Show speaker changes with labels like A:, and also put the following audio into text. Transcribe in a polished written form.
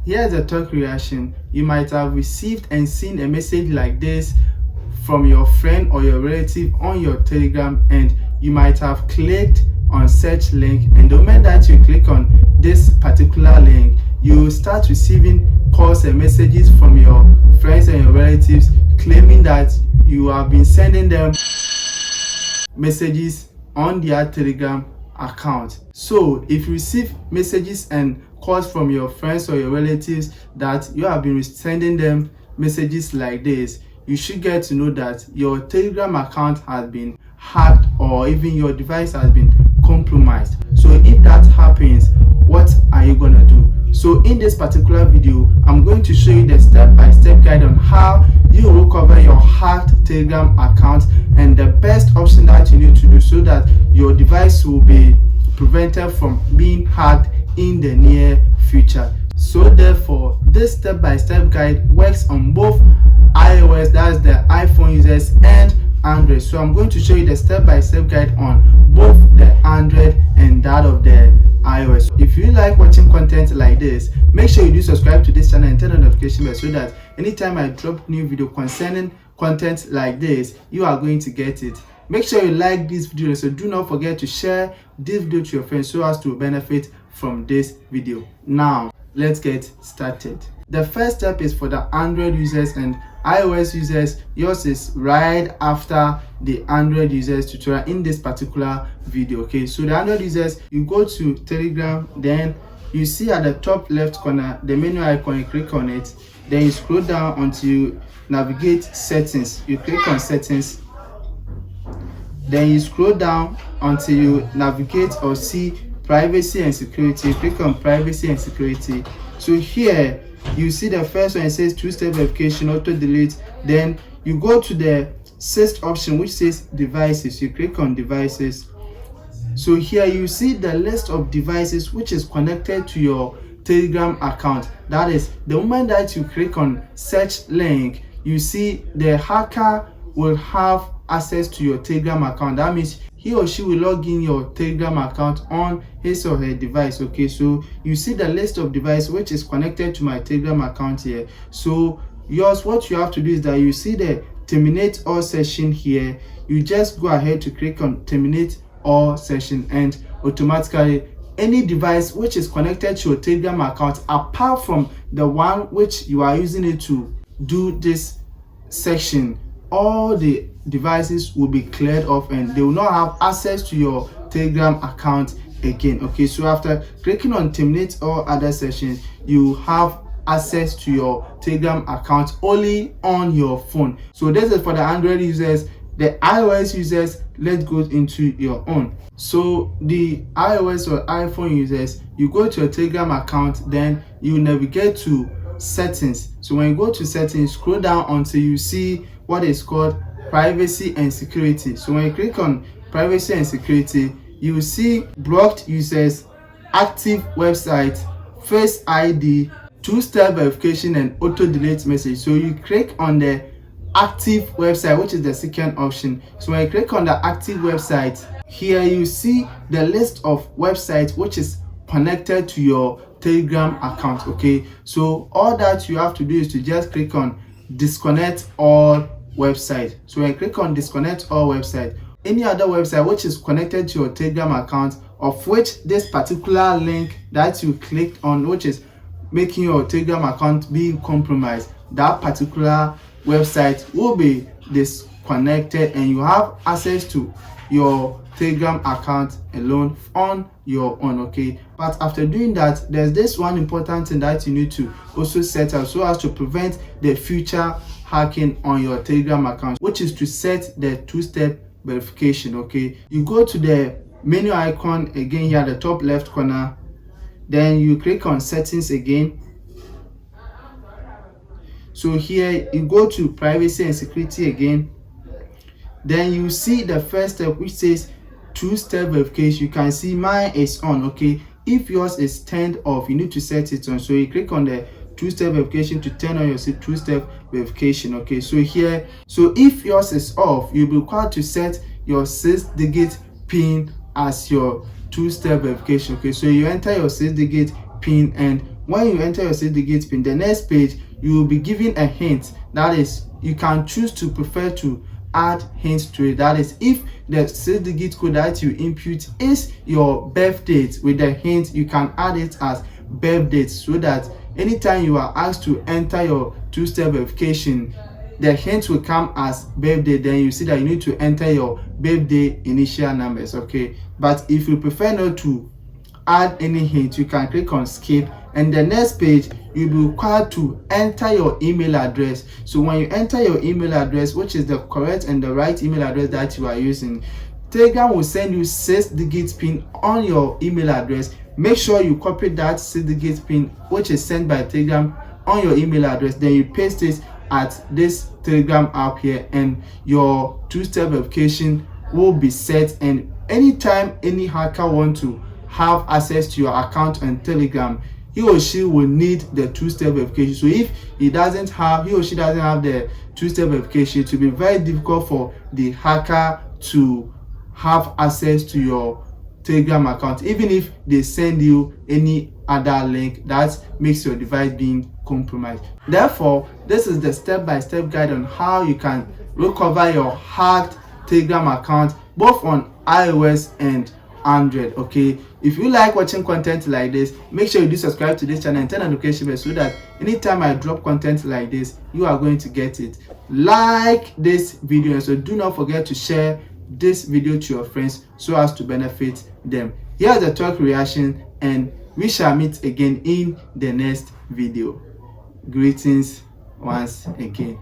A: Here's a talk reaction. You might have received and seen a message like this from your friend or your relative on your Telegram, and you might have clicked on search link, and the moment that you click on this particular link, you will start receiving calls and messages from your friends and your relatives claiming that you have been sending them messages on their Telegram account. So if you receive messages and calls from your friends or your relatives that you have been sending them messages like this, you should get to know that your Telegram account has been hacked or even your device has been compromised. So if that happens, what are you gonna do? So in this particular video, I'm going to show you the step-by-step guide on how you recover your hacked Telegram account and the best option that you need to do so that your device will be prevented from being hacked in the near future. So therefore, this step-by-step guide works on both iOS, that's the iPhone users, and Android. So I'm going to show you the step-by-step guide on both the Android and that of the iOS. If you like watching content like this, make sure you do subscribe to this channel and turn on the notification bell so that anytime I drop new video concerning content like this, you are going to get it. Make sure you like this video, so do not forget to share this video to your friends so as to benefit from this video. Now let's get started. The first step is for the Android users and iOS users. Yours is right after the Android users tutorial in this particular video. Okay, so the Android users, you go to Telegram, then you see at the top left corner the menu icon, you click on it, then you scroll down until you navigate settings, you click on settings, then you scroll down until you navigate or see privacy and security, you click on privacy and security. So here you see the first one, it says two-step verification, auto delete. Then you go to the sixth option which says devices, you click on devices. So here you see the list of devices which is connected to your Telegram account. That is, the moment that you click on search link, you see the hacker will have access to your Telegram account. That means he or she will log in your Telegram account on his or her device. Okay, so you see the list of devices which is connected to my Telegram account here. So yours, what you have to do is that you see the terminate all session here, you just go ahead to click on terminate all session, and automatically any device which is connected to your Telegram account apart from the one which you are using it to do this section, all the devices will be cleared off and they will not have access to your Telegram account again. Okay, so after clicking on terminate all other sessions, you have access to your Telegram account only on your phone. So this is for the Android users. The iOS users, let's go into your own. So the iOS or iPhone users, you go to your Telegram account, then you navigate to settings. So when you go to settings, scroll down until you see what is called privacy and security. So when you click on privacy and security, you will see blocked users, active website, face ID, two-step verification, and auto delete message. So you click on the active website, which is the second option. So when you click on the active website, here you see the list of websites which is connected to your Telegram account. Okay, so all that you have to do is to just click on disconnect all website. So when you click on disconnect all website, any other website which is connected to your Telegram account, of which this particular link that you clicked on, which is making your Telegram account being compromised, that particular website will be disconnected and you have access to your Telegram account alone on your own. Okay, but after doing that, there's this one important thing that you need to also set up so as to prevent the future hacking on your Telegram account, which is to set the two-step verification. Okay, you go to the menu icon again here at the top left corner, then you click on settings again. So here you go to privacy and security again, then you see the first step which says two-step verification. You can see mine is on. Okay, if yours is turned off, you need to set it on. So you click on the two-step verification to turn on your two-step verification. Okay, so here, so if yours is off, you'll be required to set your 6-digit PIN as your two-step verification. Okay, so you enter your 6-digit PIN and when you enter your 6-digit pin, the next page you will be given a hint. That is, you can choose to prefer to add hints to it. That is, if the 6-digit code that you input is your birth date with the hint, you can add it as birth date, so that anytime you are asked to enter your two-step verification, the hint will come as birthday. Then you see that you need to enter your birthday initial numbers. Okay, but if you prefer not to add any hint, you can click on skip, and the next page you'll be required to enter your email address. So when you enter your email address, which is the correct and the right email address that you are using, Telegram will send you 6-digit pin on your email address. Make sure you copy that 6-digit pin which is sent by Telegram on your email address, then you paste it at this Telegram app here, and your two-step verification will be set. And anytime any hacker want to have access to your account on Telegram, he or she will need the two-step verification. So if he or she doesn't have the two-step verification, it will be very difficult for the hacker to have access to your Telegram account, even if they send you any other link that makes your device being compromised. Therefore, this is the step-by-step guide on how you can recover your hacked Telegram account both on iOS and Android. Okay, if you like watching content like this, make sure you do subscribe to this channel and turn on notification bell, so that anytime I drop content like this, you are going to get it. Like this video, and so do not forget to share this video to your friends so as to benefit them. Here's the talk reaction, and we shall meet again in the next video. Greetings once again.